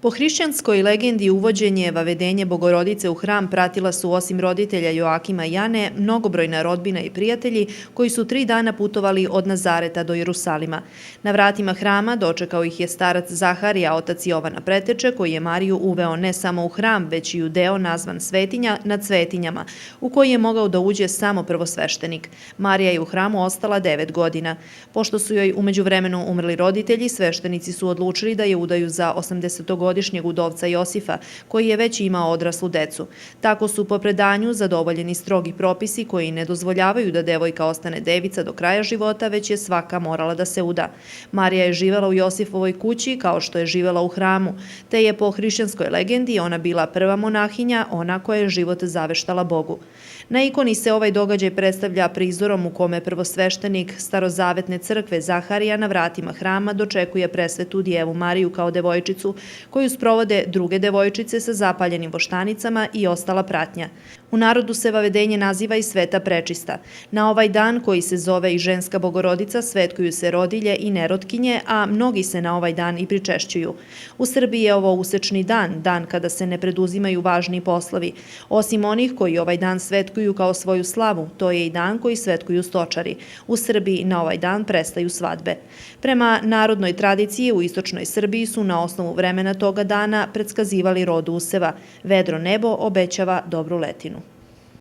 Po hrišćanskoj legendi uvođenje vavedenje Bogorodice u hram pratila su osim roditelja Joakima i Jane mnogobrojna rodbina i prijatelji koji su 3 dana putovali od Nazareta do Jerusalima. Na vratima hrama dočekao ih je starac Zaharija, otac Jovana Preteče, koji je Mariju uveo ne samo u hram, već i u deo nazvan Svetinja nad svetinjama, u koji je mogao da uđe samo prvosveštenik. Marija je u hramu ostala 9 godina. Pošto su joj u međuvremenu umrli roditelji, sveštenici su odlučili da je udaju za 80-godišnjeg udovca Josifa, koji je već imao odraslu decu. Tako su po predanju zadovoljeni strogi propisi koji ne dozvoljavaju da devojka ostane devica do kraja života, već je svaka morala da se uda. Marija je živela u Josifovoj kući kao što je živela u hramu, te je po hrišćanskoj legendi ona bila prva monahinja, ona koja je život zaveštala Bogu. Na ikoni se ovaj događaj predstavlja prizorom u kome prvosveštenik starozavetne crkve Zaharija na vratima hrama dočekuje presvetu Djevu Mariju kao devojčicu, koju sprovode druge devojčice sa zapaljenim voštanicama i ostala pratnja. U narodu se vavedenje naziva i Sveta Prečista. Na ovaj dan, koji se zove i Ženska Bogorodica, svetkuju se rodilje i nerotkinje, a mnogi se na ovaj dan i pričešćuju. U Srbiji je ovo usečni dan, dan kada se ne preduzimaju važni poslovi. Osim onih koji ovaj dan svetkuju kao svoju slavu, to je i dan koji svetkuju stočari. U Srbiji na ovaj dan prestaju svadbe. Prema narodnoj tradiciji u istočnoj Srbiji su na osnovu vremena toga dana predskazivali rod useva. Vedro nebo obećava dobru letinu.